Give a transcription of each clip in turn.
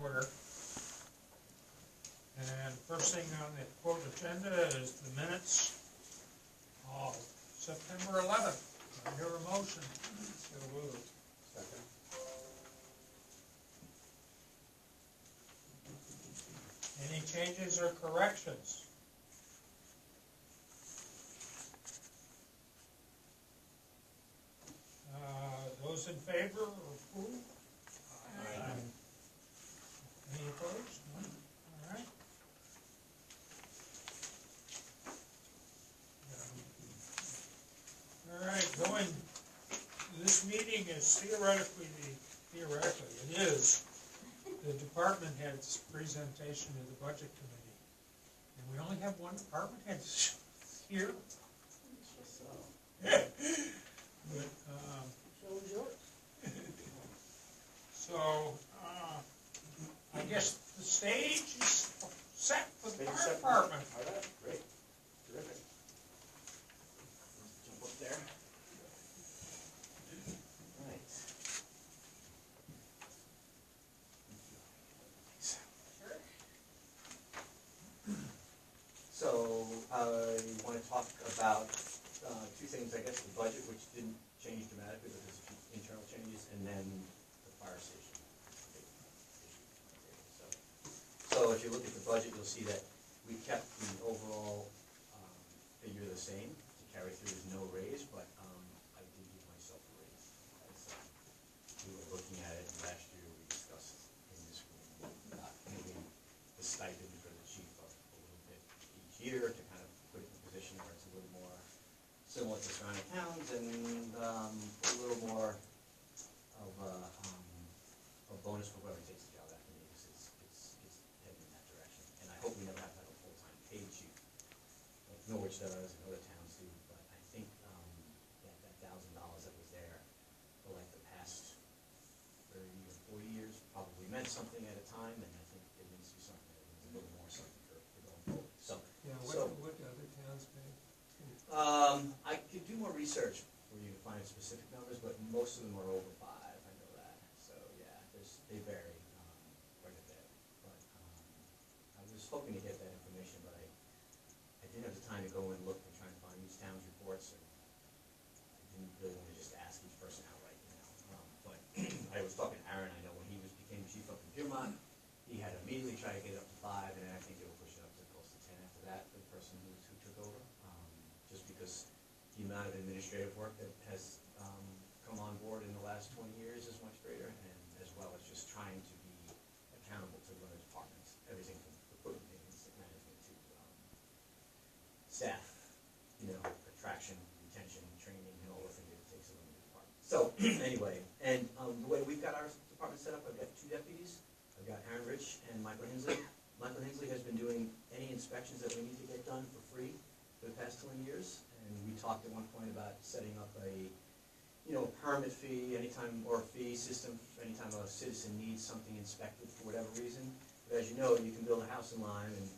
Order. And first thing on the quote agenda is the minutes of September 11th. I hear a motion. So moved. Second. Any changes or corrections? Those in favor or approve? Aye. Any opposed? No? All right. All right, this meeting is theoretically, it is the department head's presentation to the budget committee. And we only have one department head here. But, so, I guess the stage is set for the fire department. All right, great, terrific. Jump up there. Right. Sure. So I want to talk about two things, I guess, the budget, which didn't change dramatically, but there's a few internal changes, and then the fire station. So if you look at the budget, you'll see that we kept the overall figure the same to carry through. There's no raise, but I did give myself a raise. As we were looking at it, and last year we discussed in this room moving the stipend for the chief up a little bit each year to kind of put it in a position where it's a little more similar to surrounding towns and a little more of a bonus for whoever takes the job after me, because it's heading in that direction. And I hope we never have to have a full-time paid chief like Norwich does and other towns do, but I think that $1,000 that was there for like the past 30 or 40 years probably meant something at a time, and I think it needs to be something that means a little more something for going forward. So, Yeah, what do other towns pay? I could do more research for you to find specific numbers, but most of them are over 5. I know that. So yeah, they vary quite a bit. But I was hoping to get that information, but I didn't have the time to go and look and try and find these towns' reports, and I didn't really want to just ask each person outright, you know. But I was talking to Aaron. I know when he became chief up in Piermont, he had to immediately try to get it up to 5, and then I think they were pushing up to close to 10 after that for the person who took over. Just because the amount of administrative work that has come on board in the last 20 years is much greater, and as well as just trying to be accountable to the other departments, everything from equipment maintenance, management to staff, attraction, retention, training, and all the things that it takes in the department. So anyway, and the way we've got our department set up, I've got 2 deputies. I've got Aaron Rich and Michael Hensley. Michael Hensley has been doing any inspections that we need to get done for free for the past 20 years, and we talked at one point about setting up a permit fee anytime, or a fee system anytime a citizen needs something inspected for whatever reason. But as you know, you can build a house in Lyme, and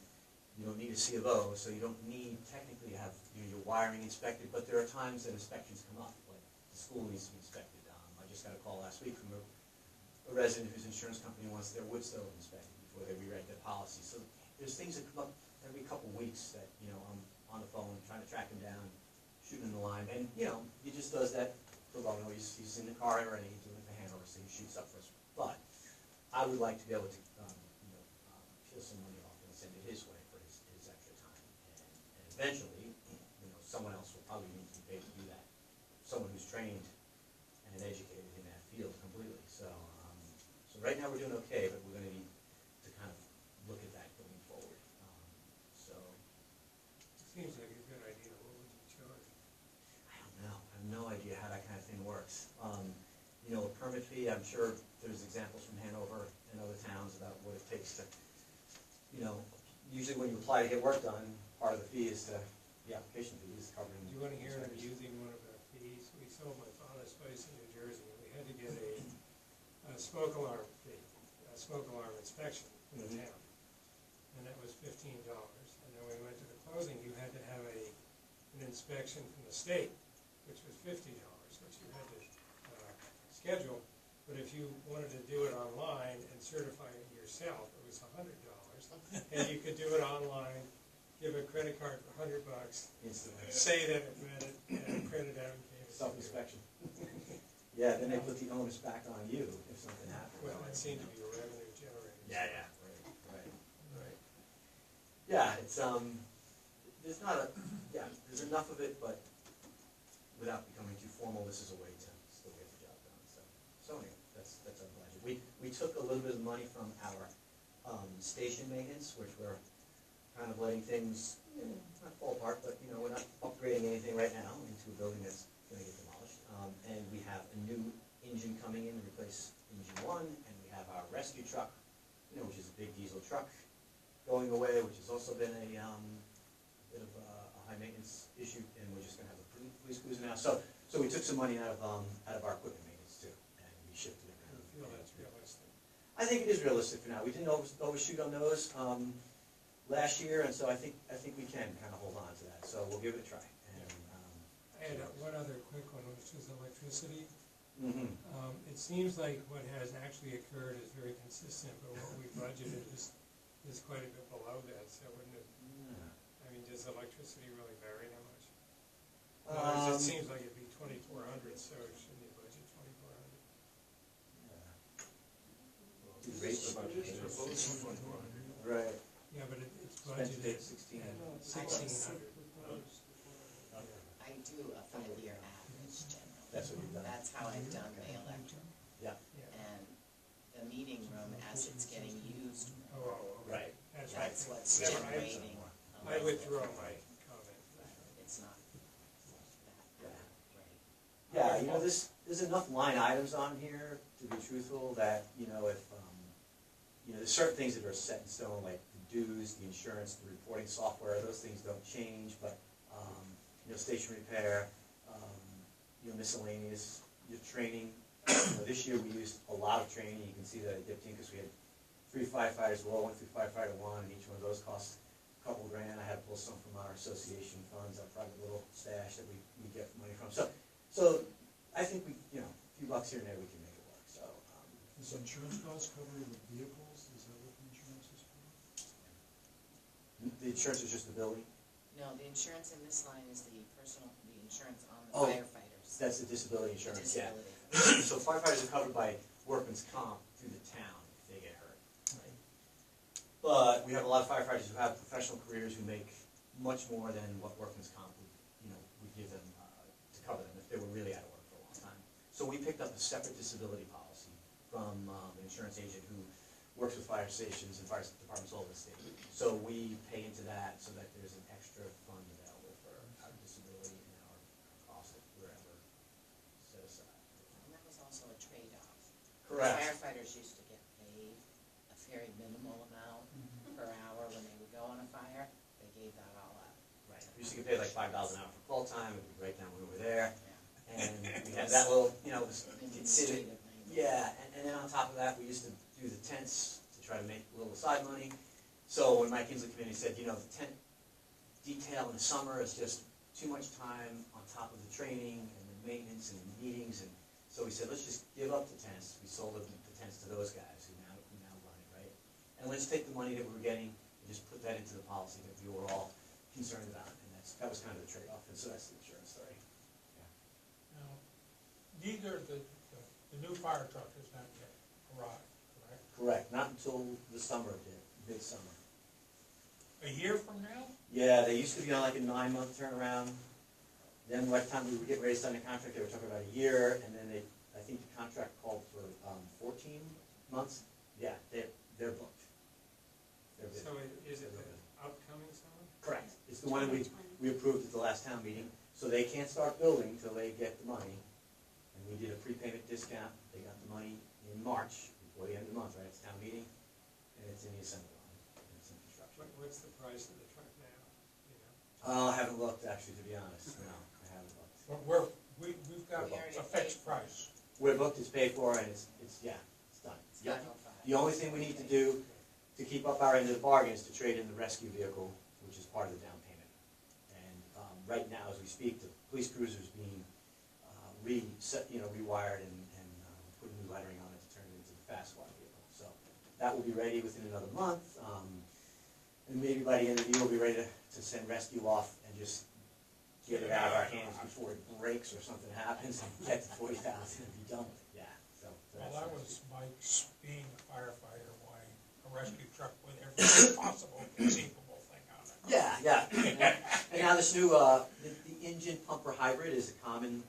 you don't need a C of O, so you don't need technically to have your wiring inspected, but there are times that inspections come up, like the school needs to be inspected. I just got a call last week from a resident whose insurance company wants their wood stove inspected before they rewrite their policy. So there's things that come up every couple weeks that, I'm on the phone trying to track him down, shooting the line, and he just does that for long. He's in the car already, he's doing it for Hanover, so he shoots up for us. But I would like to be able to peel some money off and send it his way for his extra time, and eventually someone else will probably need to be paid to do that, someone who's trained and educated in that field completely. So right now we're doing okay, but we're going to need to kind of look at that going forward. Seems like a good idea. What would you charge? I don't know. I have no idea how that kind of thing works. A permit fee, I'm sure there's examples from Hanover and other towns about what it takes to, usually when you apply to get work done, part of the fee is the application fee is covering. Do you want to hear him using one of our fees? We sold my father's place in New Jersey, and we had to get a smoke alarm fee, a smoke alarm inspection in the town, and that was $15. And then we went to the closing, you had to have an inspection from the state, which was $50, which you had to schedule, But if you wanted to do it online and certify it yourself, it was $100. And you could do it online, give a credit card for $100, Instantly. say that it read it, and print it out and gave it to you. Self-inspection. Yeah, then they put the onus back on you if something happens. Well, it seemed to be a revenue generator. Yeah, right. Yeah, it's, there's not a, yeah, there's enough of it, but without becoming too formal, this is a way to still get the job done, so anyway, that's our budget. We took a little bit of money from our, station maintenance, which we're kind of letting things, not fall apart, but, we're not upgrading anything right now into a building that's gonna get demolished. And we have a new engine coming in to replace engine one, and we have our rescue truck, which is a big diesel truck, going away, which has also been a bit of a high maintenance issue, and we're just gonna have a police cruiser now. So we took some money out of our equipment maintenance too, and we shifted it I around. feel that's realistic. I think it is realistic for now. We didn't overshoot on those last year, and so I think we can kind of hold on to that. So we'll give it a try. And, I had one other quick one, which was electricity. mhm. It seems like what has actually occurred is very consistent, but what we budgeted is quite a bit below that, so wouldn't it, I mean, does electricity really vary that much? In other words, it seems like it'd be 2,400, so it shouldn't be budget 2,400. Right. Yeah, but it's Spent to budgeted date 16. at 1,600. I do a 5-year average generally. That's what you've done. That's how I've done my electric. Yeah. And the meeting room, as it's getting used, Oh, Right. That's right. that's what's Never mind. generating. I withdraw my comment. It's not Yeah. that Yeah, there's enough line items on here, to be truthful, that, if, there's certain things that are set in stone, like the dues, the insurance, the reporting software, those things don't change, but, station repair, miscellaneous, your training. This year we used a lot of training. You can see that it dipped in because we had 3 firefighters, we all went through firefighter 1, and each one of those cost a couple grand. I had to pull some from our association funds, our private little stash that we get money from. So I think a few bucks here and there, we can make it work, so. Does insurance costs cover the vehicles? Is that what the insurance is for? The insurance is just the building? No, the insurance in this line is the insurance on the Oh, firefighters. That's the disability insurance, yeah. Disability. So firefighters are covered by workman's comp through the town if they get hurt. Right? But we have a lot of firefighters who have professional careers who make much more than what workman's comp would give them to cover them if they were really out of work for a long time. So we picked up a separate disability policy from an insurance agent who works with fire stations and fire departments all over the state. So we pay into that so that there's an extra fund available for our disability and our costs that we're ever set aside. And that was also a trade-off. Correct. Firefighters used to get paid a very minimal amount per hour when they would go on a fire. They gave that all up. Right. We used to get paid like $5 an hour for call time. It would be right down when we were there. Yeah. And we had that little, considered. Administrative maintenance. Yeah, and then on top of that, we used to do the tents to try to make a little side money. So when Mike Kinsley Committee said, the tent detail in the summer is just too much time on top of the training and the maintenance and the meetings, and so we said, let's just give up the tents. We sold the tents to those guys who now run it, right? And let's take the money that we were getting and just put that into the policy that we were all concerned about, and that was kind of the trade-off, and so that's the insurance story. Now, neither the new fire truck has not yet arrived, correct? Correct, not until the summer, midsummer. A year from now? Yeah, they used to be on like a 9-month turnaround. Then by the time we were getting ready to sign the contract, they were talking about a year, and then I think the contract called for 14 months. Yeah, they're booked. They're busy. So is it the upcoming summer? Correct. It's the one that we approved at the last town meeting, so they can't start building until they get the money. And we did a prepayment discount. They got the money in March, before the end of the month, right? It's town meeting, and it's in the assembly line, and it's in construction. What's the price of the truck now? I haven't looked, actually, to be honest. No, I haven't looked. But we've got a fixed price. We're booked, it's paid for, and it's done. It's Yep. 905. The only thing we need to do to keep up our end of the bargain is to trade in the rescue vehicle, which is part of the down payment. And right now, as we speak, the police cruiser is being rewired and put new lettering fast water vehicle. So that will be ready within another month, and maybe by the end of the year, we'll be ready to send rescue off and just get it out of our hands before it breaks or something happens, and get to 40,000 and be done with it, yeah. So Well, that's that next was Mike's being a firefighter, wanting a rescue truck with every possible conceivable thing on it. Yeah. And now this new, the engine pumper hybrid is a common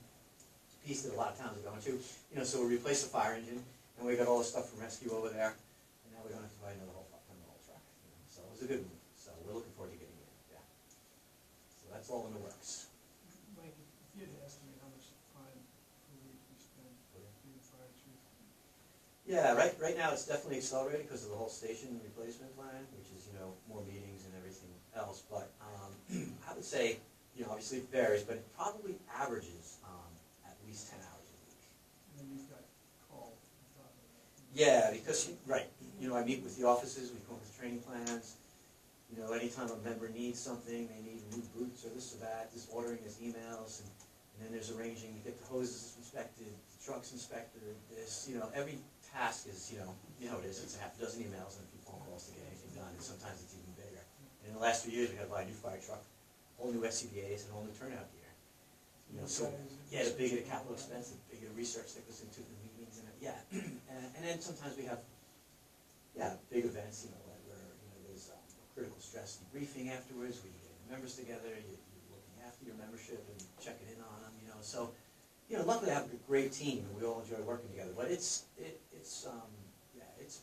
piece that a lot of towns are going to. You know, so we replaced the fire engine, and we got all the stuff from rescue over there, and now we don't have to buy another whole truck. You know, so it was a good move. So we're looking forward to getting it. Yeah. So that's all in the works. Mike, if you had to estimate how much time per week you spend being fire chief? Yeah, right now it's definitely accelerated because of the whole station replacement plan, which is, you know, more meetings and everything else. But I would say, you know, obviously it varies, but it probably averages at least 10 hours a week. And then you've got call on top of that. Yeah, because, right, you know, I meet with the offices, we come up with training plans. You know, anytime a member needs something, they need new boots or this or that, this ordering is emails, and then there's arranging to get the hoses inspected, the trucks inspected, this, you know, every task is, you know it is, it's a half a dozen emails and a few phone calls to get anything done, and sometimes it's even bigger. And in the last 2 years, we had to buy a new fire truck, whole new SCBA's, and whole new turnout gear. You know, so, yeah, the bigger the capital expense, the bigger the research that goes into the meetings, and, yeah. And then sometimes we have, big events, you know, where, you know, there's critical stress debriefing afterwards, where you get the members together, you're looking after your membership and checking in on them, you know, so, you know, luckily I have a great team, and we all enjoy working together, but it's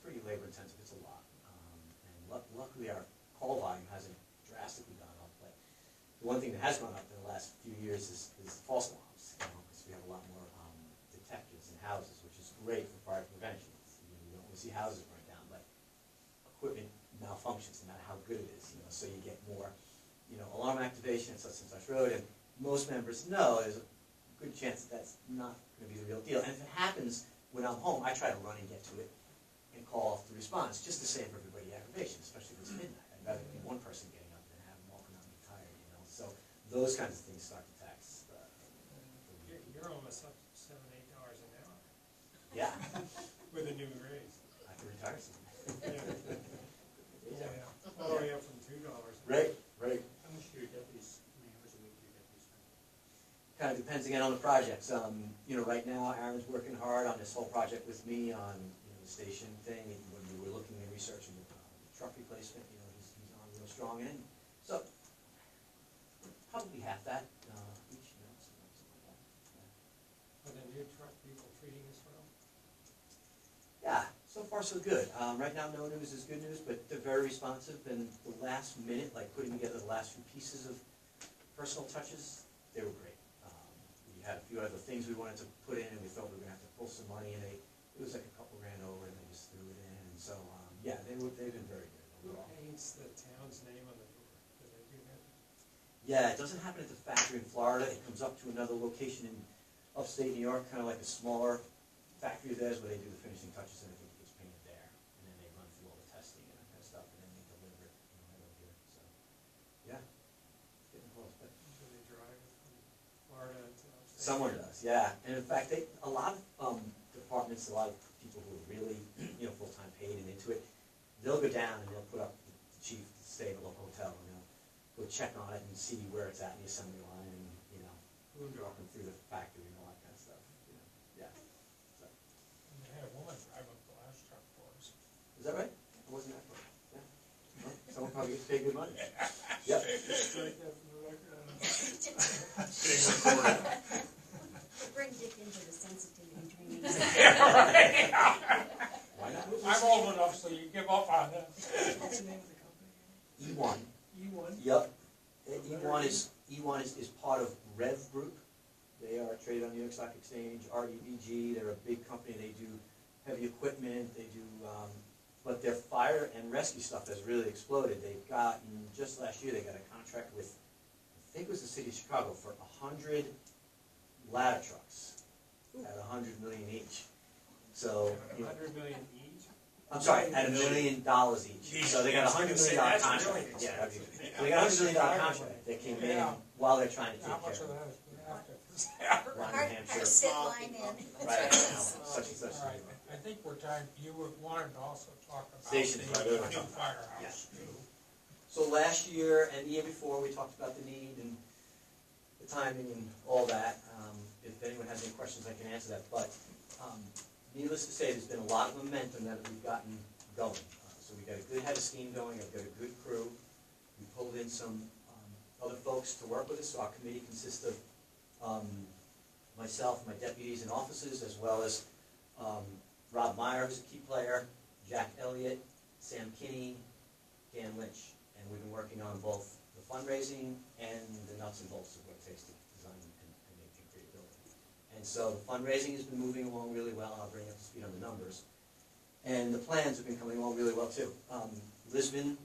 pretty labor intensive, it's a lot. And luckily our call volume hasn't drastically gone up, but the one thing that has gone up in the last few years is false alarms, you know, because we have a lot more detectives in houses, which is great for fire prevention. You know, you don't want to see houses burn down, but equipment malfunctions, no matter how good it is, you know, so you get more, you know, alarm activation at such and such road, and most members know there's a good chance that that's not going to be the real deal. And if it happens when I'm home, I try to run and get to it and call off the response, just to save everybody aggravation, especially if it's midnight. I'd rather be one person getting up than have them all come out and be tired, you know. So those kinds of things start to tax. You're almost up to $7, $8 an hour Yeah, with a new raise. I can retire soon. Yeah. All the way up from $2. Right. How much do your deputies, how many hours a week do your deputies spend? Kind of depends again on the projects. You know, right now Aaron's working hard on this whole project with me on, you know, the station thing. And when we were looking and researching the truck replacement, you know, he's on real strong end. So probably half that each, you know, something like that. Are the new truck people treating us well? Yeah, so far so good. Right now, no news is good news, but they're very responsive. And the last minute, like putting together the last few pieces of personal touches, they were great. We had a few other things we wanted to put in, and we thought we were going to have to pull some money, and it was like a couple grand over, and they just threw it in. And so, they've been very good Who overall. paints the town's name on the door? Do they do that? Yeah, it doesn't happen at the factory in Florida. It comes up to another location in upstate New York, kind of like a smaller factory of theirs, where they do the finishing touches, and I think it gets painted there. And then they run through all the testing and that kind of stuff, and then they deliver it, you know, right over here. So, yeah, it's getting close. But Do they drive it from Florida to upstate? someone does, yeah. And in fact, a lot of departments, a lot of people who are really, you know, full-time paid and into it, they'll go down and they'll put up the chief to stay at a local hotel, and they'll go check on it and see where it's at in the assembly line, and, you know, walk them through the factory and all that kind of stuff, you know, yeah. So, And they had a woman drive up the last truck for us. is that right? It wasn't that far, yeah. Well, someone probably gets paid good money. Yep. Strike that from the record. Bring Dick into the sensitivity training. Why not? I'm old enough, so you give up on it. What's the name of the company? E1. E1? Yep. E1 is part of Rev Group. They are traded on the New York Stock Exchange, REVG. They're a big company. They do heavy equipment. They do, but their fire and rescue stuff has really exploded. They've gotten, just last year, they got a contract with, I think it was the city of Chicago, for 100 ladder trucks at $100 million each. So, you know, $100 million each? I'm sorry, at $1 million each. So they got a $100 million contract. Yeah, that'd be good. So they got a $100 million contract that came in while they're trying to take How care much of of that is going to have to? Lyme, New Hard Hampshire. to sit line in. Right, such and such. All right. I think we're time, you wanted to also talk about Station the is new right. firehouse too. So last year and the year before, we talked about the need and the timing and all that. If anyone has any questions, I can answer that. But needless to say, there's been a lot of momentum that we've gotten going. So we've got a good head of steam going. I've got a good crew. We pulled in some other folks to work with us. So our committee consists of myself, my deputies and officers, as well as Rob Meyer, who's a key player, Jack Elliott, Sam Kinney, Dan Lynch. And we've been working on both the fundraising and the nuts and bolts of what it takes to design and make and create a building. And so the fundraising has been moving along really well. I'll bring up to speed on the numbers. And the plans have been coming along really well too. Lisbon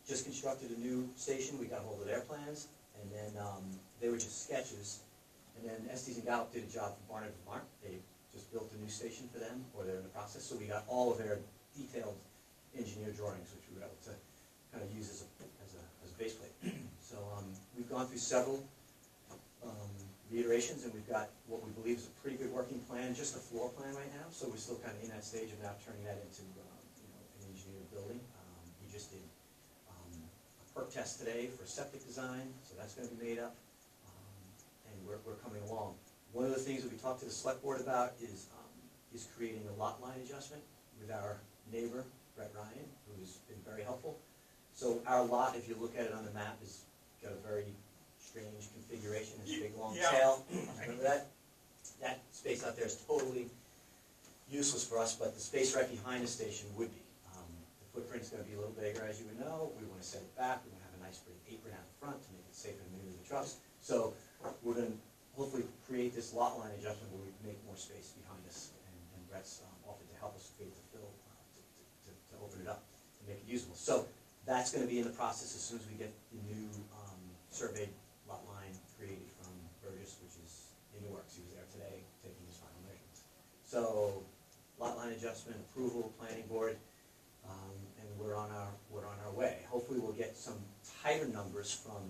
just constructed a new station. We got a hold of their plans, and then they were just sketches. And then Estes and Gallup did a job for Barnard, Vermont. They just built a new station for them, or they're in the process. So we got all of their detailed engineer drawings, which we were able to kind of use as a base plate. So we've gone through several reiterations, and we've got what we believe is a pretty good working plan, just a floor plan right now. So we're still kind of in that stage of now turning that into an engineered building. We just did a perk test today for septic design, so that's going to be made up, and we're coming along. One of the things that we talked to the select board about is creating a lot line adjustment with our neighbor, Brett Ryan, who's been very helpful. So our lot, if you look at it on the map, has got a very strange configuration. It's a big long tail. Remember that? That space out there is totally useless for us, but the space right behind the station would be. The footprint's going to be a little bigger, as you would know. We want to set it back. We want to have a nice big apron out the front to make it safer to maneuver the trucks. So we're going to hopefully create this lot line adjustment where we can make more space behind us. And Brett's offered to help us create the fill to open it up and make it usable. So that's going to be in the process as soon as we get the new surveyed lot line created from Burgess, which is in the works. He was there today taking his final measurements. So lot line adjustment, approval, planning board, and we're on our way. Hopefully we'll get some tighter numbers from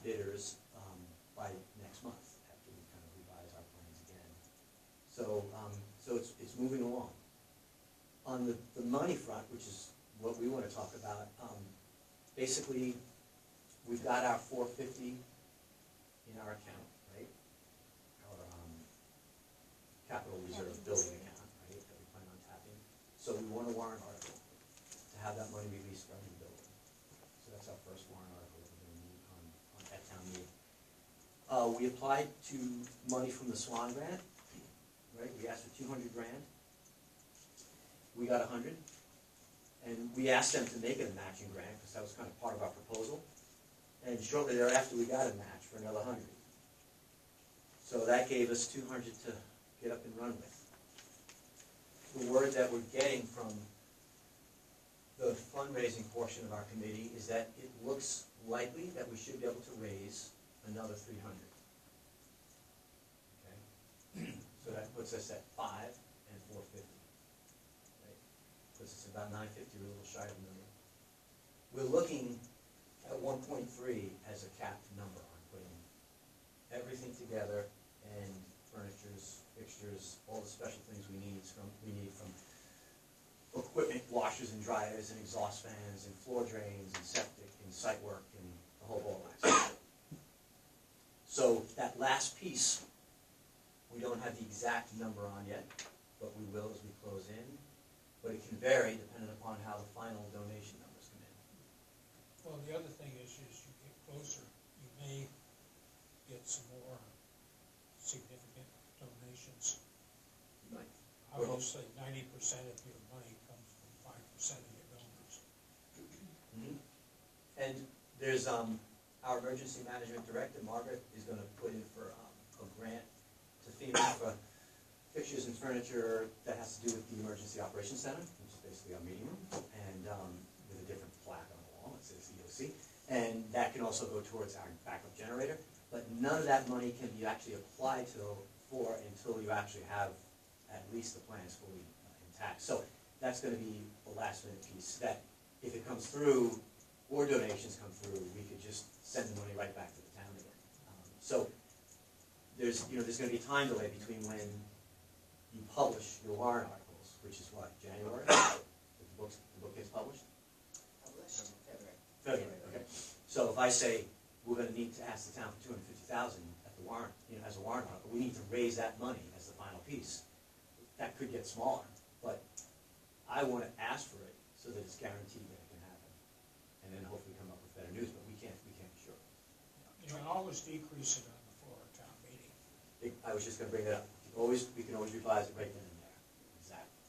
bidders by next month after we kind of revise our plans again. So it's moving along. On the money front, which is what we want to talk about, basically we've got our $450 in our account, right? Our capital reserve building account, right, that we plan on tapping. So we want a warrant article to have that money released from the building. So that's our first warrant article that we're going to need at town meeting. We applied to money from the Swan grant, right? We asked for $200 grand. We got 100. And we asked them to make it a matching grant because that was kind of part of our proposal. And shortly thereafter, we got a match for another 100. So that gave us 200 to get up and run with. The word that we're getting from the fundraising portion of our committee is that it looks likely that we should be able to raise another 300. Okay? So that puts us at 5 and 450. Puts us about 950, a little shy of a million. We're looking at 1.3 as a capped number on putting everything together, and furnitures, fixtures, all the special things we need from equipment, washers and dryers and exhaust fans and floor drains and septic and site work and the whole ball of wax. So that last piece, we don't have the exact number on yet, but we will as we close in. But it can vary depending upon how the final donation numbers come in. Well, the other thing is you get closer, you may get some more significant donations. Right. Obviously, 90% of your money comes from 5% of your donors. Mm-hmm. And there's our emergency management director, Margaret, is going to put in for a grant to FEMA for fixtures and furniture that has to do with the Emergency Operations Center, which is basically our meeting room, and with a different plaque on the wall that says EOC. And that can also go towards our backup generator, but none of that money can be actually applied for until you actually have at least the plans fully intact. So that's going to be the last minute piece that if it comes through or donations come through, we could just send the money right back to the town again. So there's going to be a time delay between when you publish your warrant articles, which is what, January? The book gets published? Published in February. February, okay. So if I say, we're gonna need to ask the town for $250,000 at the warrant, as a warrant article, we need to raise that money as the final piece. That could get smaller, but I wanna ask for it so that it's guaranteed that it can happen. And then hopefully come up with better news, but we can't be sure. You can always decrease it on the floor of town meeting. I was just gonna bring that up. We can always revise it right then and there. Exactly.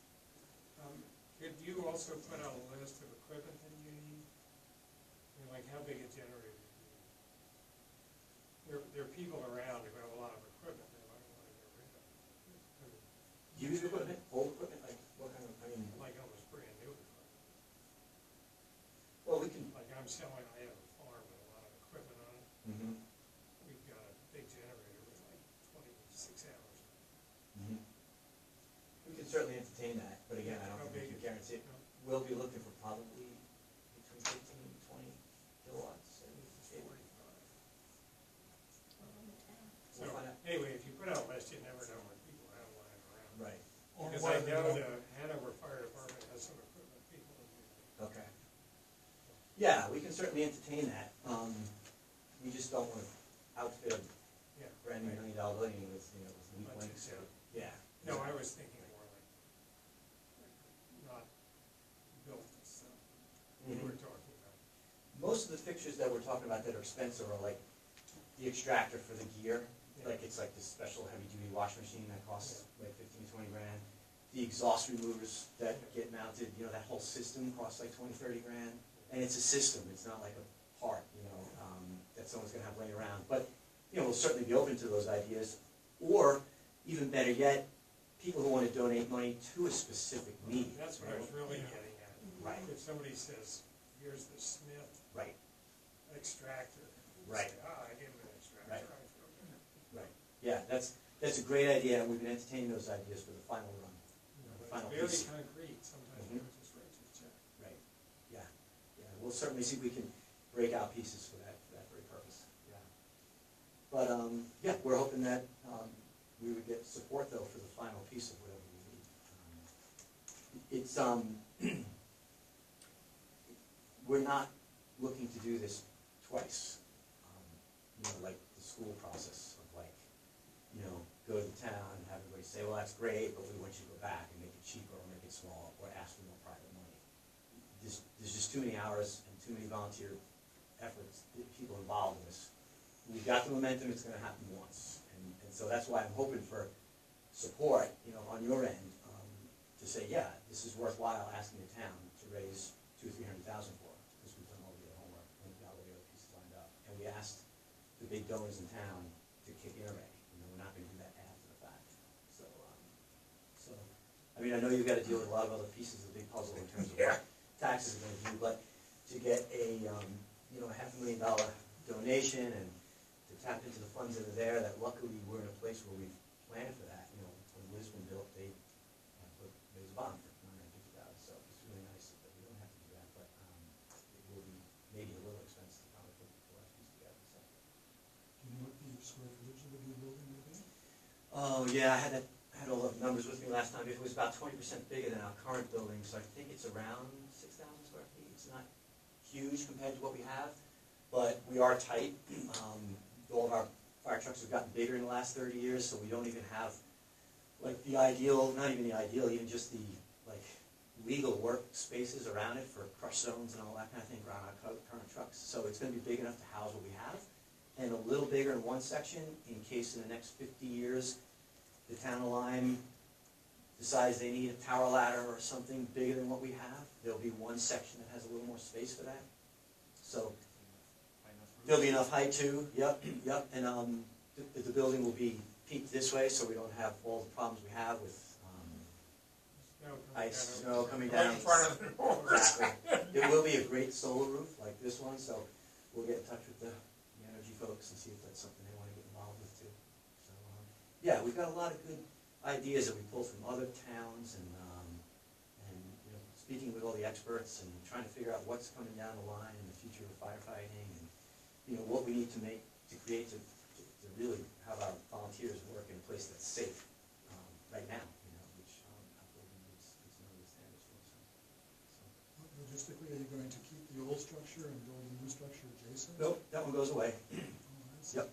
Could you also put out a list of equipment that you need? I mean, like how big a generator you need? There are people around who have a lot of equipment they might want to get rid of. I mean, Used equipment, old equipment, like what kind of, like almost brand new equipment. well, we can, Like I have a farm with a lot of equipment on it. mhm, We've got a big generator with like 26 hours. mhm. We can certainly entertain that, but again, I don't How think we big can is it? guarantee it. We'll be looking for probably between 15 and 20 kilowatts. And It's it- 45. So We'll find out. anyway, if you put out a list, you never know what people have lying around. Right, Or Because what I are they know doing? the Hanover Fire Department has some equipment people in there. okay. Yeah, we can certainly entertain that. We just don't want to outfit a Yeah. brand new $1 million building with, with weak Bunch of links. stuff. Yeah. No, I was thinking more like not built stuff we Mhm. were talking about. Most of the fixtures that we're talking about that are expensive are like the extractor for the gear. Like it's like this special heavy duty washing machine that costs like 15, 20 grand. The exhaust removers that get mounted, that whole system costs like 20, 30 grand. And it's a system, it's not like a part, that someone's gonna have laying around. But, we'll certainly be open to those ideas. Or, even better yet, people who wanna donate money to a specific need. That's what I was really getting at. Right. If somebody says, here's the Smith Right, extractor. you Right. say, I give them an extractor, Right. I feel good. right. Yeah, that's a great idea, and we've been entertaining those ideas for the final run. The But final it's piece. very concrete, sometimes Mhm. they're just write you a check. Right, yeah. We'll certainly see if we can break out pieces for that very purpose, yeah. But, yeah, we're hoping that, we would get support though for the final piece of whatever we need. It's, we're not looking to do this twice. Like the school process of like, go to the town and have everybody say, well, that's great, but we want you to go back and make it cheaper or make it smaller or ask for more private money. There's just too many hours and too many volunteer efforts, people involved in this. We've got the momentum, it's gonna happen once. And so that's why I'm hoping for support, on your end, to say, yeah, this is worthwhile asking the town to raise $200,000 or $300,000 for, because we've done all the homework and we've got all the other pieces lined up. And we asked the big donors in town to kick in already. We're not gonna do that after the fact. So, I know you've gotta deal with a lot of other pieces of the big puzzle in terms of what taxes are gonna do, but to get a $500,000 donation and to tap into the funds that are there, that luckily we're in a place where we've planned for that. When Lisbon built, they raised a bond for $950,000, so it's really nice that we don't have to do that, but it will be maybe a little expensive to probably put the last piece together, so. Do you know what the square footage of the new building will be? Oh, yeah, I had all the numbers with me last time. It was about 20% bigger than our current building, so I think it's around 6,000 square feet. It's not huge compared to what we have, but we are tight. All of our fire trucks have gotten bigger in the last 30 years, so we don't even have, like, the ideal, not even the ideal, even just the, like, legal work spaces around it for crush zones and all that kind of thing around our current trucks. So it's gonna be big enough to house what we have, and a little bigger in one section in case in the next 50 years the town of Lyme decides they need a tower ladder or something bigger than what we have. There'll be one section that has a little more space for that. So there'll be enough height too, yep, and the building will be peaked this way so we don't have all the problems we have with ice, snow coming Right down. in front of the door. Exactly. It will be a great solar roof like this one, so we'll get in touch with the energy folks and see if that's something they want to get involved with too. So, yeah, we've got a lot of good ideas that we pulled from other towns and speaking with all the experts and trying to figure out what's coming down the line in the future of firefighting and, what we need to create to really have our volunteers work in a place that's safe right now. going to keep the old structure and build a new structure adjacent? Nope, that one goes away. Oh, I see. Yep.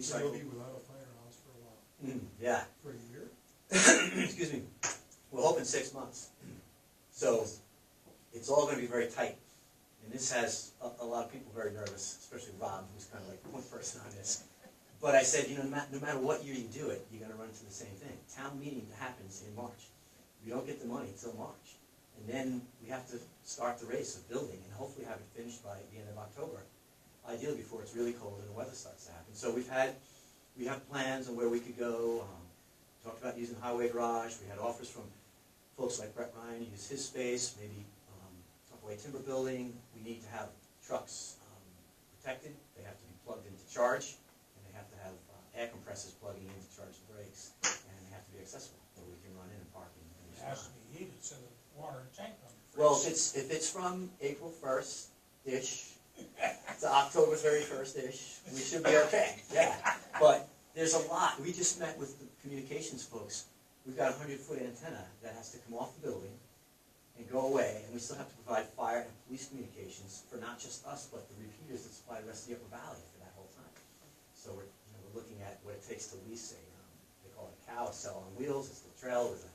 So you'll Recycle. be without a firehouse for a while, Yeah. for a year? Excuse me. We're hoping 6 months. So it's all going to be very tight. And this has a lot of people very nervous, especially Rob, who's kind of like the point person on this. But I said, you know, no matter what year you do it, you're going to run into the same thing. Town meeting happens in March. We don't get the money until March. And then we have to start the race of building and hopefully have it finished by the end of October. Ideally before it's really cold and the weather starts to happen. So we have plans on where we could go. Talked about using the highway garage. We had offers from folks like Brett Ryan to use his space, maybe Tuckaway Timber Building. We need to have trucks protected. They have to be plugged into charge, and they have to have air compressors plugging in to charge the brakes, and they have to be accessible where we can run in and park in. It has to be heated so the water tank doesn't freeze. Well, if it's from April 1st-ish to October 31st-ish, we should be okay, yeah. But there's a lot. We just met with the communications folks. We've got a 100-foot antenna that has to come off the building and go away, and we still have to provide fire and police communications for not just us, but the repeaters that supply the rest of the Upper Valley for that whole time. So we're looking at what it takes to lease they call it a cow, a cell on wheels. It's the trail with a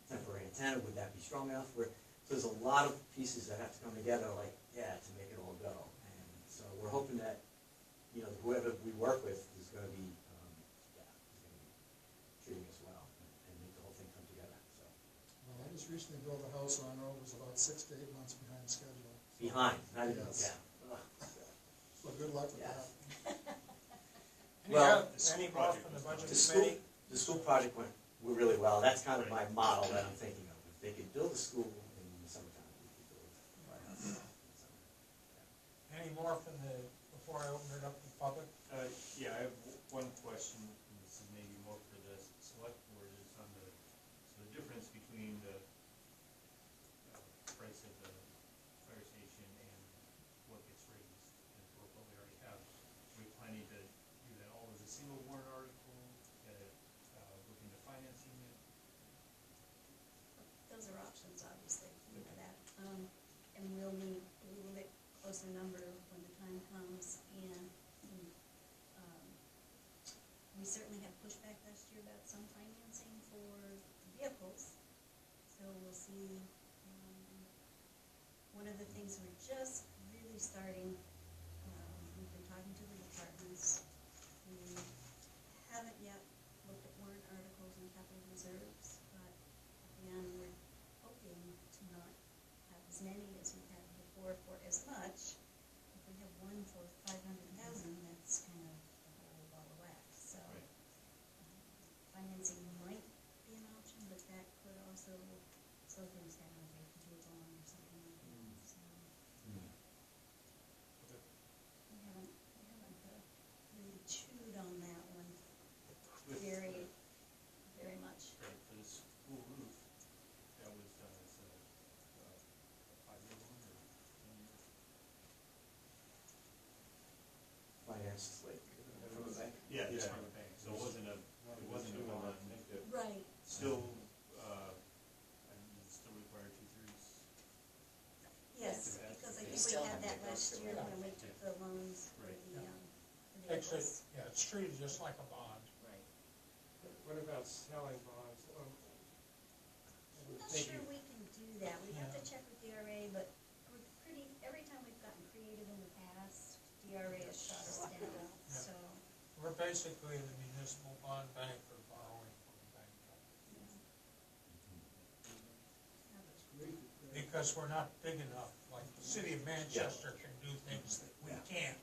temporary antenna. Would that be strong enough? So there's a lot of pieces that have to come together, like, to make it all go. And so we're hoping that, whoever we work with is going to be, treating us well and make the whole thing come together. So Well, I just recently built a house on road, was about 6 to 8 months behind schedule. behind, not even, Yes. yeah. So good luck with Yeah. that. Well, Any more from the budget The school, committee? the school project went really well. That's kind of my model that I'm thinking of. If they could build a school in the summertime, we could build a firehouse in the summer. Any more from before I open it up to the public? Yeah, I have one question, and this is maybe more for the select board, is on the difference between the price of the fire station and what gets raised, and for what we already have. Are we planning to do that all as a single warrant article, look into financing it? Those are options, obviously, you know that. And we will get closer number when the time comes, and we certainly had pushback last year about some financing for vehicles, so we'll see. One of the things we're just really starting, we've been talking to the departments. We haven't yet looked at warrant articles and capital reserves, but again, we're hoping to not have as many as we had before for as much. If we have one for 500,000, that's kind of a whole ball of wax. So financing might be an option, but that could also slow things down if we have to do a bond or something like that. So we haven't really chewed on that one very, very much. Right, for the school roof, that was done as a 5-year loan or 10-year? Finance, like, from the bank. Yeah, just from the bank, so it wasn't a bond. Right. Still, still required 2/3. Yes, Yeah. because I You think still we had have that to go last through year it. when we took the loans for Right. the Actually, vehicles. yeah, it's treated just like a bond. Right. What about selling bonds? I'm not sure we can do that. We have to check with DRA, but we're every time we've gotten creative in the past, DRA has shot us down, so. We're basically the municipal bond bank for borrowing from the bank. That's great. Because we're not big enough, like the city of Manchester can do things that we can't.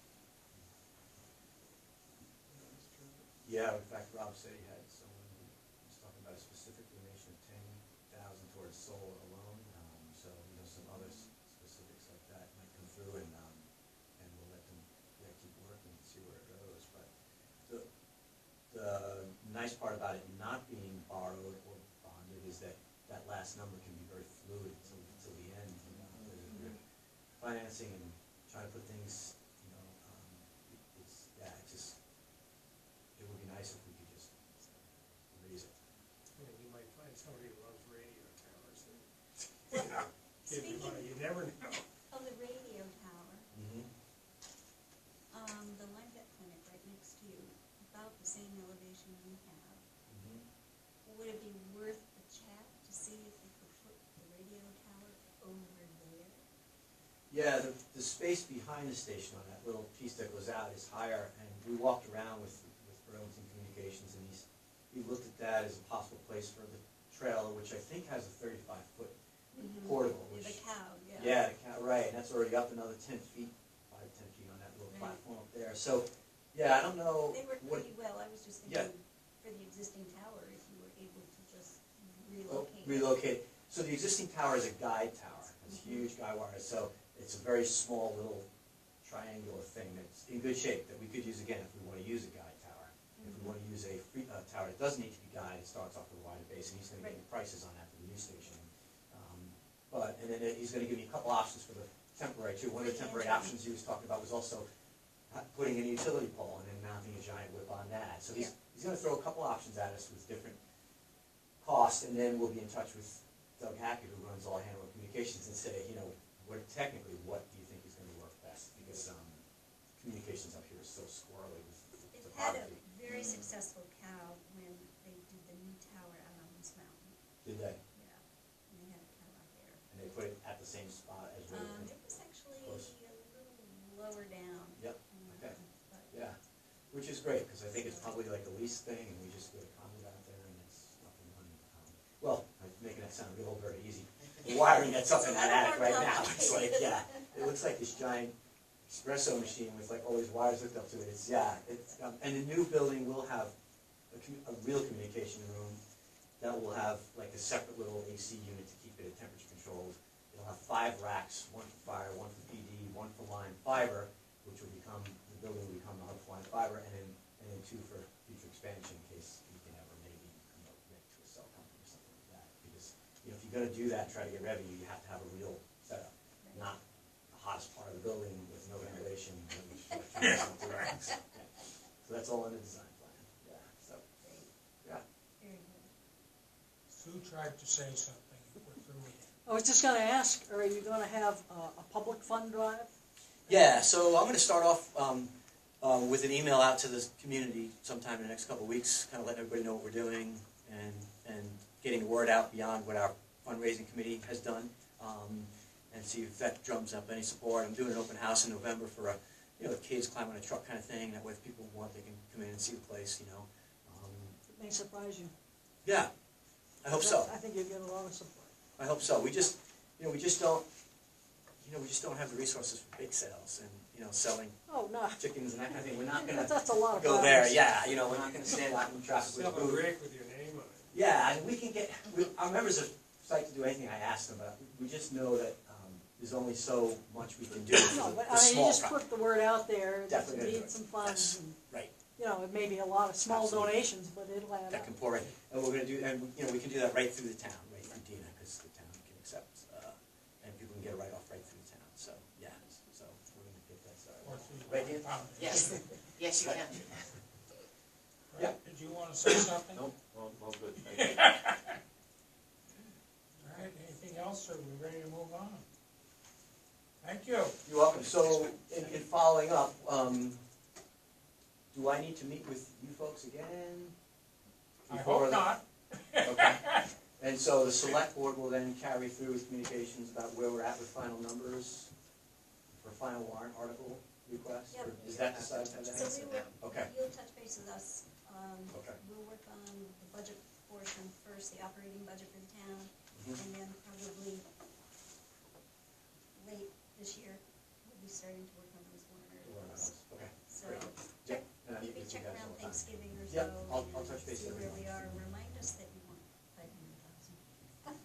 That's terrific. Yeah, in fact, Rob said he had someone who was talking about a specific donation of 10,000 towards solar alone. So, some other specifics like that might come through, and we'll let them keep working and see where it goes. But the nice part about it not being borrowed or bonded is that last number can be very fluid until the end. We're financing and trying to put things, it would be nice if we could just raise it. You might find somebody who loves radio towers and give you Speaking money, you never know. of the radio Yeah, the space behind the station on that little piece that goes out is higher, and we walked around with Burlington Communications, and he looked at that as a possible place for the trailer, which I think has a 35-foot portable, The which, cow, yeah. yeah, the cow, right, and that's already up another 10 feet, 5 to 10 feet on that little Right. platform up there. So, yeah, I don't know They work what, pretty well, I was just Yeah. thinking, for the existing tower, if you were able to just oh, relocate. relocate. So the existing tower is a guide tower, it's huge guy wires, so it's a very small little triangular thing that's in good shape that we could use again if we want to use a guide tower. If we want to use a free tower that doesn't need to be guided, it starts off with a wider base, and he's going to give me prices on that for the new station. And then he's going to give me a couple options for the temporary too. One of the temporary options he was talking about was also putting in a utility pole and then mounting a giant whip on that. So he's going to throw a couple options at us with different costs, and then we'll be in touch with Doug Hackett, who runs all Hanover Communications, and say, you know, what do you think is going to work best? Because communications up here is so squirrely with They've had a topography. very successful cow when they did the new tower out on this mountain, Did they? yeah, and they had a cow out there. And they put it at the same spot as we It was actually Close. a little lower down. Yep, okay. But Yeah, which is great, because I think it's probably like a lease thing, and we just get a conduit out there, and it's up and running. Well, I'm making that sound real very easy. The wiring that's up in that attic right now, it's like, yeah, it looks like this giant espresso machine with like all these wires hooked up to it. It's, yeah, and the new building will have a real communication room that will have like a separate little AC unit to keep it at temperature controlled. It'll have 5 racks, 1 for fire, 1 for PD, 1 for line fiber, which will become, the building will become the hub for line fiber, and then 2 for future expansion in case we can ever maybe rent to a cell company or something like that. Because, you know, if you're gonna do that and try to get revenue, you have to have a real setup, not the hottest part of the building with no ventilation, which racks. Yeah. So that's all in the design plan, yeah, so, yeah. very good. Sue tried to say something, we're through with it. I was just gonna ask, are you gonna have a public fund drive? Yeah, so I'm going to start off with an email out to the community sometime in the next couple of weeks, kind of letting everybody know what we're doing and getting the word out beyond what our fundraising committee has done, and see if that drums up any support. I'm doing an open house in November for a, you know, kids climb on a truck kind of thing. That way, if people want, they can come in and see the place. You know. It may surprise you. Yeah, I hope so. I think you'll get a lot of support. I hope so. We just don't have the resources for big sales and, you know, selling Oh, no. chickens and that kind of thing. We're not going to That's a lot of go there. practice. Yeah, you know, we're not going to stand out in traffic with a Sell a booth. brick with your name on it. Yeah, and we can get, our members are psyched to do anything I ask them, but we just know that there's only so much we can do for No, the, but the I mean, you small just project. put the word out there, that Definitely you gonna need do some it. funds, Yes, and, right. you know, it may be a lot of small Absolutely. donations, but it'll add That up. can pour in. And we're going to do, and you know, we can do that right through the town, right through Dina, because the town can accept, and people can get a write-off right through the town. So, yeah, so we're going to get that started. Or through the Right, Ian? foundation. Yes, yes, you can. Right, did you want to say something? Nope, all good, thank you. All right, anything else, or are we ready to move on? Thank you. You're welcome. So, in following up, do I need to meet with you folks again? I before hope the- not. Okay. And so the select board will then carry through with communications about where we're at with final numbers for final warrant article request? Yep. Or is that decided by So then? we will, Okay. you'll touch base with us, Okay. we'll work on the budget portion first, the operating budget for the town, Mhm. and then probably late this year, we'll be starting to work on those warrant articles. Okay. So, Great. check, And I meet maybe with you check guys all around the time. Thanksgiving or so, Yep, I'll and touch base see every where we month. are, remind us that you want 500,000.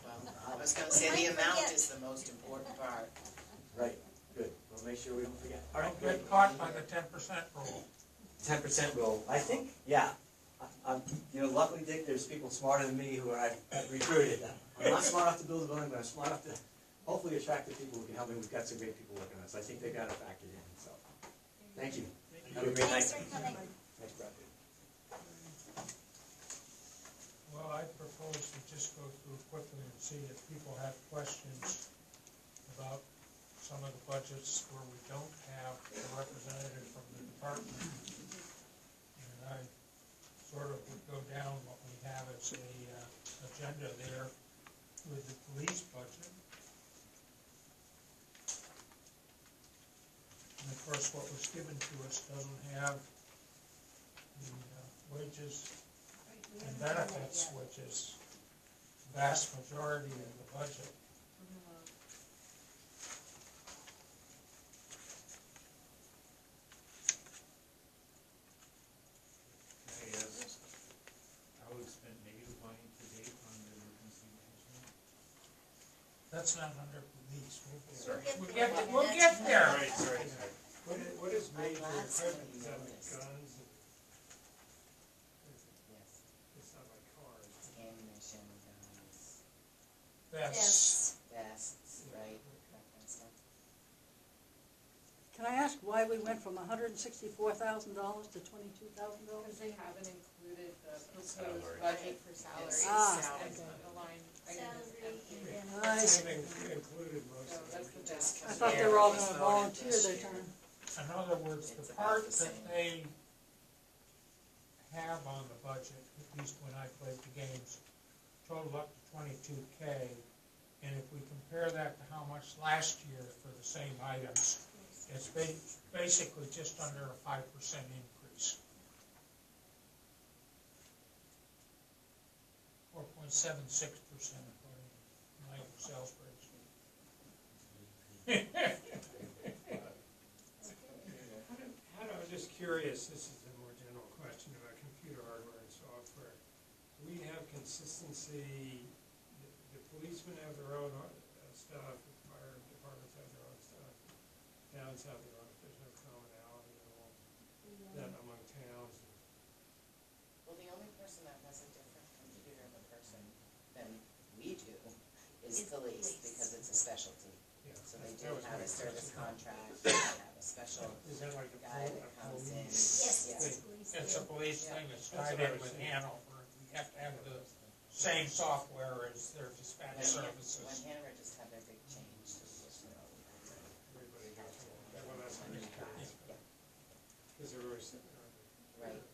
Well, I was gonna We say might the amount forget. is the most important part. Right, good. We'll make sure we don't forget. All right, Don't great. get caught by the 10% rule. 10% rule. I think, yeah. I'm, you know, luckily, Dick, there's people smarter than me who I've recruited. I'm not smart enough to build a building, but I'm smart enough to hopefully attract the people who can help me. We've got some great people working on it, so I think they've got it factored in. So, thank you. Have a great night. Thanks for coming. Thanks, Brad. Well, I propose to just go through quickly and see if people have questions about some of the budgets where we don't have a representative from the department. And I sort of would go down what we have as a agenda there with the police budget. course, what was given to us doesn't have the wages We and haven't done that benefits, yet. which is the vast majority of the budget. Can I ask, how we spent negative money to date on the emergency management? That's not under police. Sorry. We'll get there. Sorry. What is major glad equipment, somebody is that like noticed. guns and, Yes, it's not like cars? ammunition, guns, That's, vests, right, that kind of stuff. Can I ask why we went from $164,000 to $22,000? Because they haven't included the proposed Salary. budget for salaries. Ah, And okay. the line item is Salary empty. and I see. Having included most So of that's it. the best. I thought they were all gonna volunteer their time. in other words, the It's about part the that same. they have on the budget, at least when I played the games, totaled up to 22K. And if we compare that to how much last year for the same items, it's basically just under a 5% increase. 4.76% according to my Excel spreadsheet. I'm just curious, this is a more general question about computer hardware and software. Do we have consistency, the policemen have their own stuff, the fire departments have their own stuff, towns have their own, if there's no commonality at all, that among towns? Well, the only person that has a different computer than we do is police, because it's a specialty. Yeah, So they that do was have my a service question. contract, they have a special Is that like a guy that comes in. Yes, Yeah. it's police. It's a police Yeah. thing, it's That's tied what I in was with saying. Hanover. We have to have the same software as their dispatch When services. Hanover just had their big change, so Everybody has one. Well, that's what I'm curious about. Because they're very similar. right,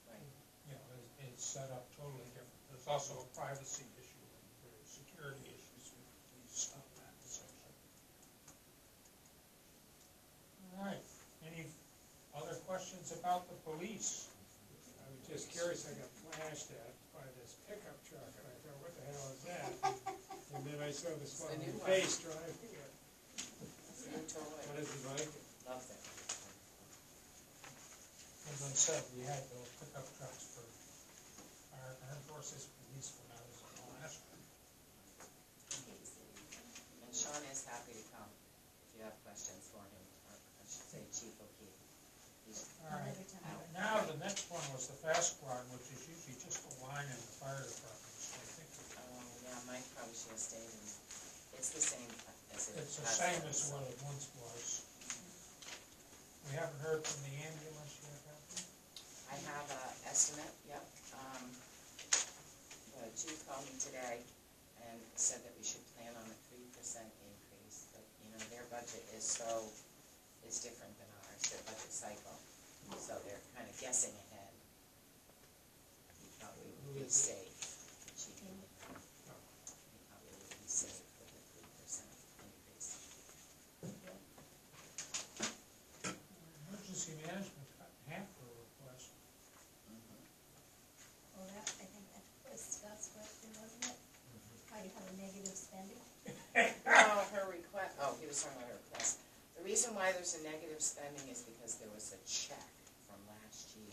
right. You know, it's set up totally different. There's also a privacy issue and there's security issues with police stuff that section. All right, any other questions about the police? I was just curious, I got flashed at by this pickup truck, and I thought, what the hell is that? And then I saw the smile on new your one. face driving it. It's a new toy, What is it like? loves it. As I said, we had those pickup trucks for our forces, police when I was in Alaska. And Sean is happy to come if you have questions for him, or I should say Chief O'Keefe. He's All right, Another time. now the next one was the fast squad, which is usually just a line in the fire department, so I think yeah, Mike probably should have stayed, and it's the same as it it's the has same been, as so. what it once was. We haven't heard from the ambulance yet, have we? I have an estimate, yep. The chief called me today and said that we should plan on a 3% increase, but, you know, their budget is different than ours, their budget cycle, so they're kind of guessing ahead. He thought we would be safe, the chief. He thought we would be safe with a 3% increase. Emergency management cut in half for a request. Well, that, I think that was Scott's question, wasn't it? How you have a negative spending? No, her request, he was talking about her request. The reason why there's a negative spending is because there was a check from last year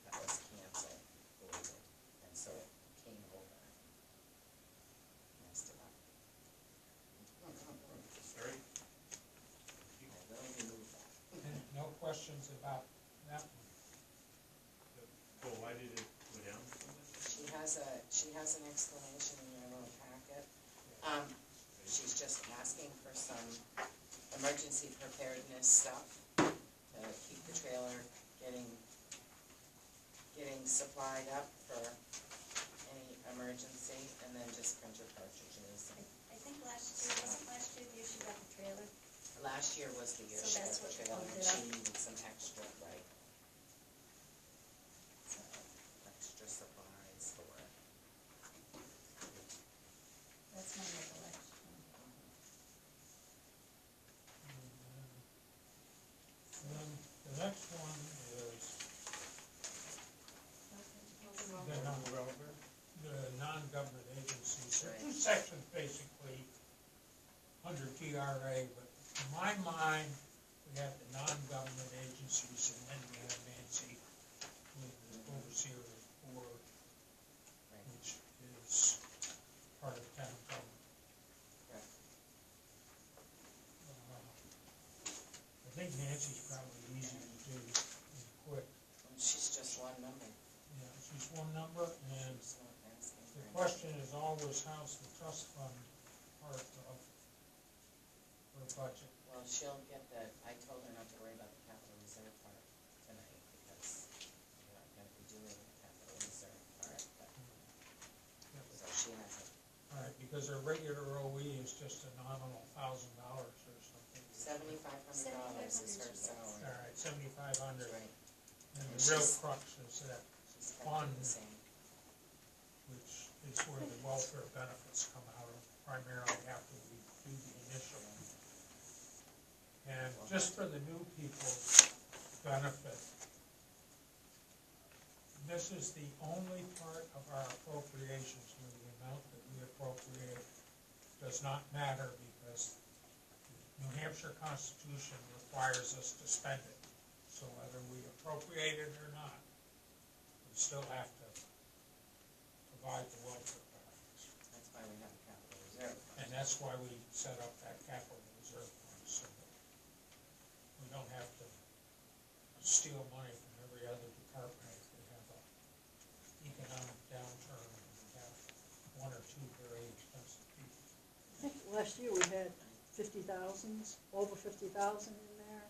that was canceled, voided, and so it came over. Messed it up. Sorry? Let me remove that. No questions about that one. Well, why did it go down so much? She has an explanation in your little packet. She's just asking for some emergency preparedness stuff to keep the trailer getting supplied up for any emergency, and then just printer cartridges. I think last year she got the trailer. Last year was the year So she got that's the what trailer, bumped and it she up. needed some extra, right? So Extra supplies for it. that's my recollection. in my mind, we have the non-government agencies, and then we have Nancy with the overseer of the board, which is part of town government. Correct. I think Nancy's probably easy to do and quick. And she's just one number. Yeah, she's one number, and She's not asking for the anything. question is always, how's the trust fund part of her budget? Well, she'll get the, I told her not to worry about the capital reserve part tonight, because we're not gonna be doing the capital reserve part, but, so she has it. All right, because her regular OE is just a nominal $1,000 or something. $7,500 is her salary. All right, 7,500. That's right. And And the real she's- crux is that, She's kept Fund. it the same. which is where the welfare benefits come out of primarily after we do the initial. And just for the new people's benefit, this is the only part of our appropriations where the amount that we appropriate does not matter, because the New Hampshire Constitution requires us to spend it. So whether we appropriate it or not, we still have to provide the welfare benefits. That's why we have a capital reserve fund. And that's why we set up that capital reserve fund, so that we don't have to steal money from every other department if we have a economic downturn and we have one or two very expensive people. I think last year we had 50,000, over 50,000 in there,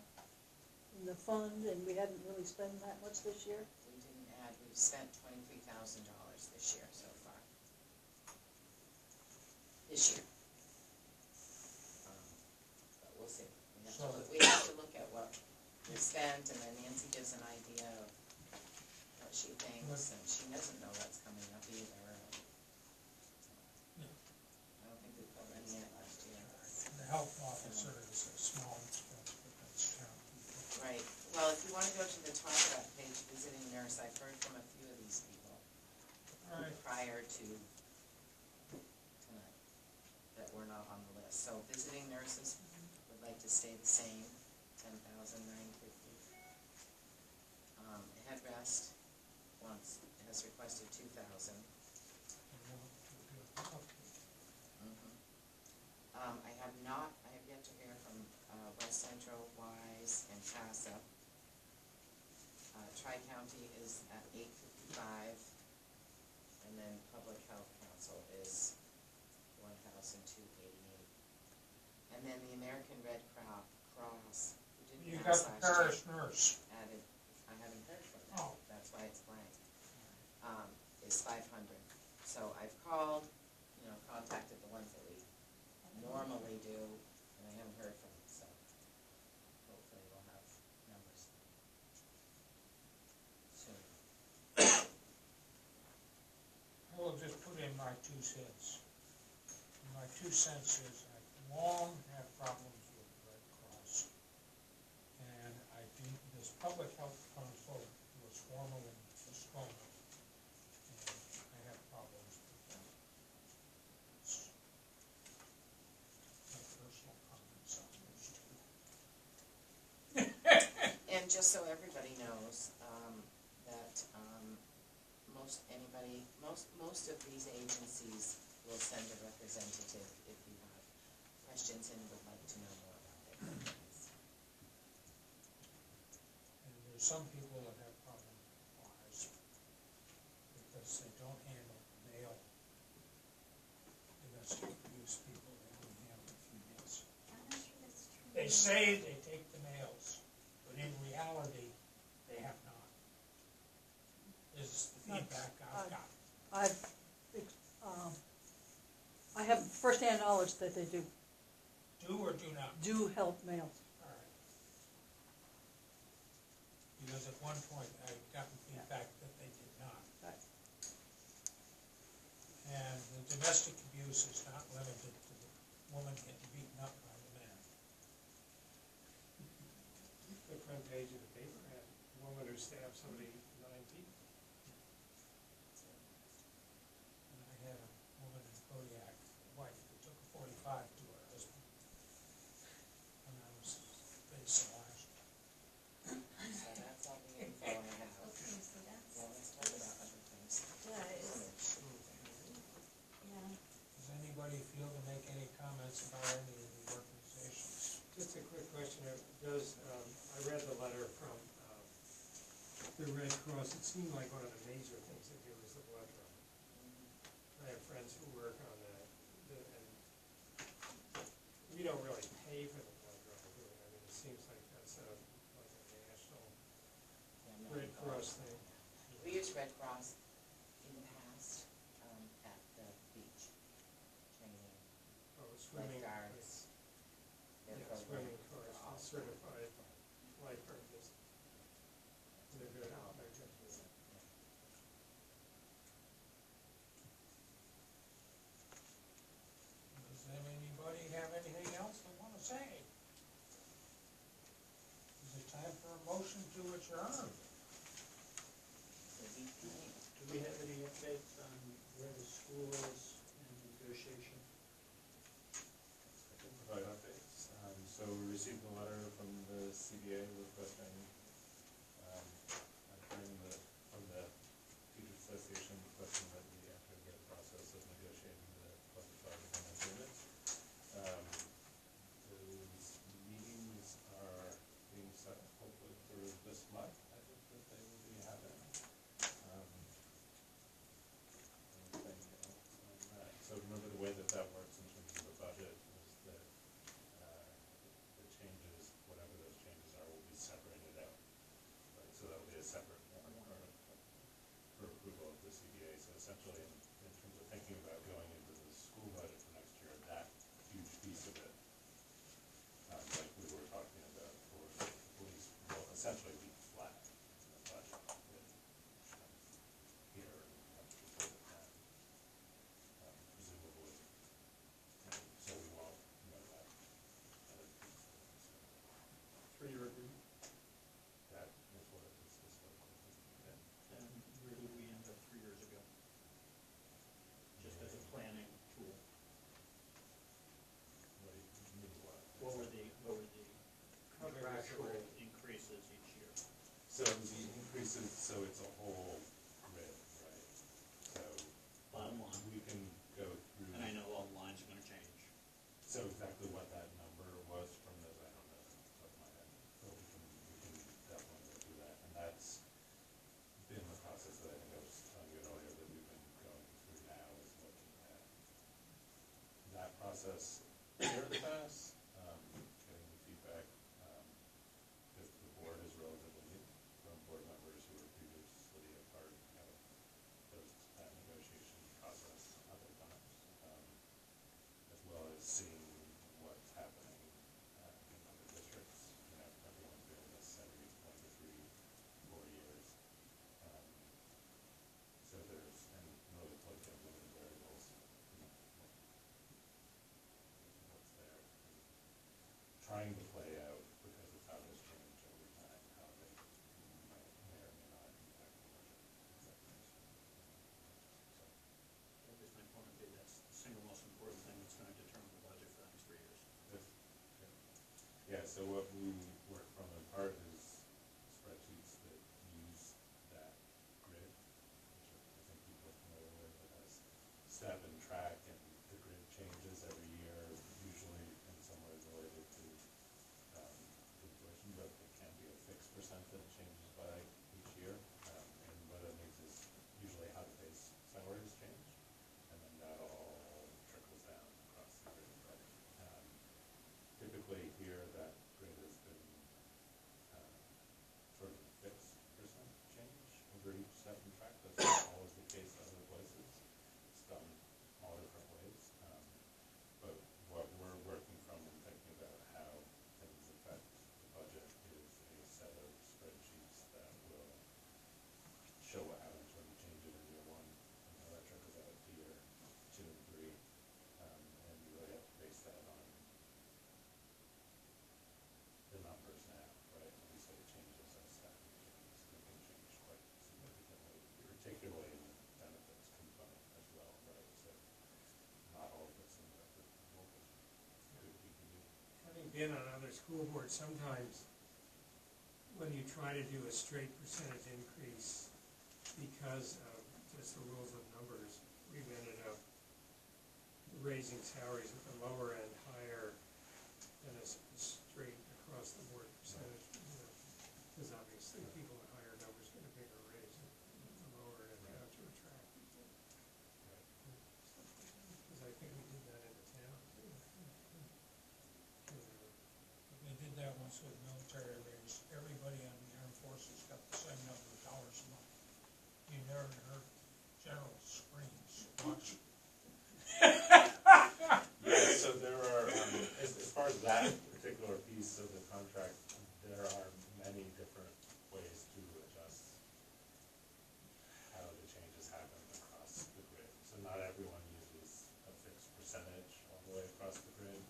in the fund, and we hadn't really spent that much this year. We didn't add, we've spent $23,000 this year so far. This year. But we'll see. We have to look at what we spent, and then Nancy gives an idea of what she thinks, and she doesn't know what's coming up either. Yeah. I don't think we put any in it last year. The health officer is a small expense, but that's town people. Right, well, if you wanna go to the top of that page, visiting nurse, I've heard from a few of these people All right, prior to tonight that were not on the list. So visiting nurses would like to stay the same, $10,950. Headrest has requested $2,000. I have yet to hear from West Central, Wise, and CASA. Tri-County is at $855, and then Public Health Council is $1,288. And then the American Red Cross, who you didn't got ask the last year, parish nurse. added, I haven't heard from them, Oh. that's why it's blank, is $500. So I've called, contacted the ones that we normally do, and I haven't heard from them, so hopefully we'll have numbers soon. I will just put in my 2 cents. And my 2 cents is I've long had problems with the Red Cross. And this Public Health Council was formerly Moscona, and I have problems with them. It's my personal comments on those 2. And just so everybody knows, that, most of these agencies will send a representative if you have questions and would like to know more about their programs. And there's some people that have problems with flies because they don't handle male domestic abuse people, they only handle females. I'm not sure that's true. They say they take the males, but in reality, they have not. This is the feedback I've got. I have first-hand knowledge that they do Do or do not? help males. All right. Because at one point, I got the feedback that they did not. Right. And the domestic abuse is not limited to the woman getting beaten up by the man. The front page of the paper had a woman who stabbed somebody 9 people. And I had a woman in Kodiak, a wife, that took a 45 to her husband. And I Does, I read the letter from, the Red Cross. It seemed like one of the major things they do is the blood drive. I have friends who work on that, and we don't really pay for the blood drive, do we? I mean, it seems like that's like a national Yeah, no, Red Cross thing. We use Red Cross in the past, at the beach, training Oh, swimming. lifeguards. Their Yeah, program. swimming course, certified lifeguard, just, they're good, they're good. Does anybody have anything else they wanna say? Is it time for a motion to adjourn? Do we have any updates on where the school is in negotiation? I can provide updates. So we received a letter from the CBA requesting, from the Teachers Association requesting that we enter into the process of negotiating the collective bargaining agreement. Those meetings are being set hopefully for this month. I think that they will be happening. Anything else on that? So remember the way that works in terms of the budget is that the changes, whatever those changes are, will be separated out. Right, so that'll be a separate warrant article for approval of the CBA. So essentially, in terms of thinking about going into the school budget for next year, that huge piece of it, like we were talking about for the police, will essentially be flat in the budget. Here, up to the that, presumably. So we won't know that other piece that is. 3-year agreement, That is what it is historically. Yeah. And where did we end up 3 years ago? Just as a planning tool. What do you mean what? What were the contractual increases each year? So the increases, so it's a whole grid, right? So Bottom line, we can go through. and I know all the lines are gonna change. So exactly what that number was from those, I don't know off the top of my head, but we can definitely go through that. And that's been the process that I think I was telling you earlier that we've been going through now, is looking at that process here in the past, getting the feedback, because the board is relatively new from board members who were previously a part of that negotiation process other times, as well as seeing what's happening in other districts. You know, everyone's doing this every 1 to 3, 4 years. So there's, and really plug in one of the variables, you know, what's there. Trying to play out, because of how this changed over time, how they may or may not impact the budget. I guess my point would be that's the single most important thing that's gonna determine the budget for the next 3 years. Yeah, so what we work from in part is spreadsheets that use that grid, which I think people are familiar with. It has step and track, and the grid changes every year, usually in some way related to inflation, but it can be a fixed percent that it changes by each year. And what it means is usually how the base salaries change, and then that all trickles down across the grid, right? Typically here, that grid has been sort of a fixed percent change over each step and track. That's not always the case in other places. It's done all different ways. But what we're working from and thinking about how things affect the budget is a set of spreadsheets that will show what happens when you change it in year 1, and how that trickles out to year 2 and 3. And you really have to base that on the numbers now, right? When we say changes as staffing changes, they can change quite significantly, particularly in the benefits component as well, right? So not all of it's in the whole could be. Having been on other school boards, sometimes when you try to do a straight percentage increase, because of just the rules of numbers, we've ended up raising salaries at the lower end higher than a straight across the board months with military raise, everybody on the armed forces got the same number of dollars a month. You never heard general screams much. Yeah, so there are, as far as that particular piece of the contract, there are many different ways to adjust how the changes happen across the grid. So not everyone uses a fixed percentage all the way across the grid.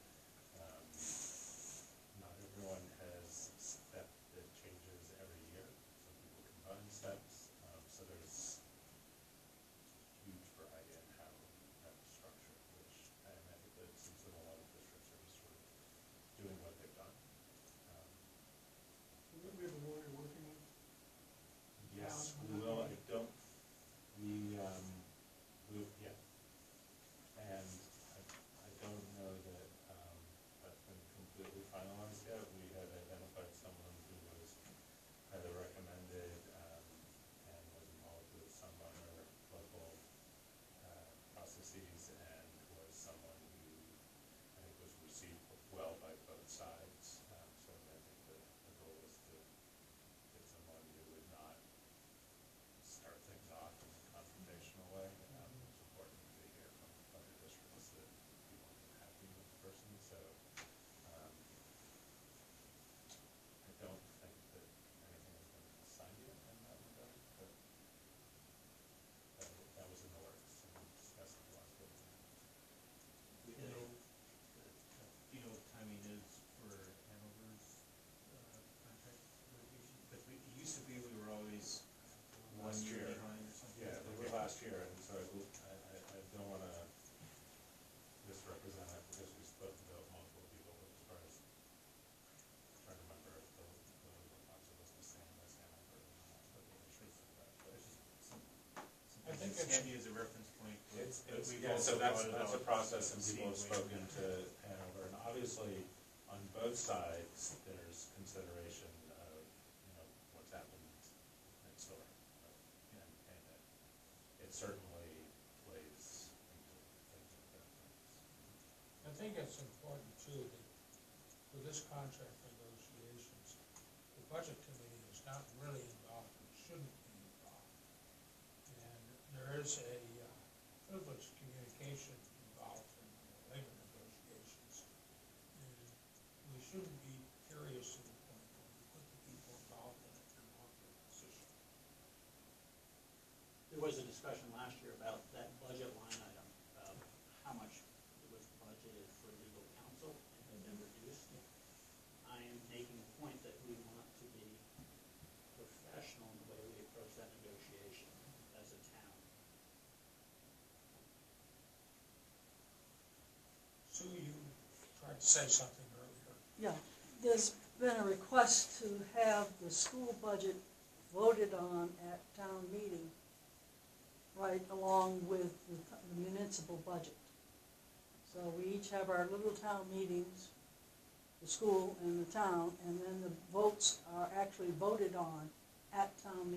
Not everyone has a step that changes every year. Some people combine steps. So there's huge variety in how that's structured, which I think that seems that a lot of districts are just sort of doing what they've done. We have a lawyer working with. Yes, on we that will. one. I don't, yeah. And I don't know that, that's been completely finalized yet. We had identified someone who was either recommended, and was involved with some other local, processes, and was someone who I think was received well by both sides. So I think the goal is to get someone who would not start things off in a confrontational way. It's important to hear from other districts that people are happy with the person. So I don't think that anything has been signed yet in that regard, but that was in the works and discussed at the last board meeting. Do you know, do you know what timing is for Hanover's, contract negotiation? Because it used to be we were always 1 year Last year. behind or something. Yeah, they were last year, and so I don't want to misrepresent it because we've spoken to multiple people, but as far as trying to remember if the legal counsel was the same as Hanover or not, but the truth of that. But It's just I think it's it's- handy as a reference point. But we've yeah, so also that's brought it a up process, and to people have see spoken ways to Hanover, and obviously, on both sides, there's consideration of, what's happened next door. And it certainly plays into that. I think it's important too that for this contract negotiations, the budget committee is not really involved and shouldn't be involved. And there is a privileged communication involved in the labor negotiations. And we shouldn't be curious to the point where we put the people involved in it in an awkward position. There was a discussion last year about that budget line item, how much was budgeted for legal counsel and had been reduced. I am making a point that we want to be professional in the way we approach that negotiation as a town. Sue, you tried to say something earlier. Yeah, there's been a request to have the school budget voted on at town meeting, right along with the municipal budget. So we each have our little town meetings, the school and the town, and then the votes are actually voted on at town meeting.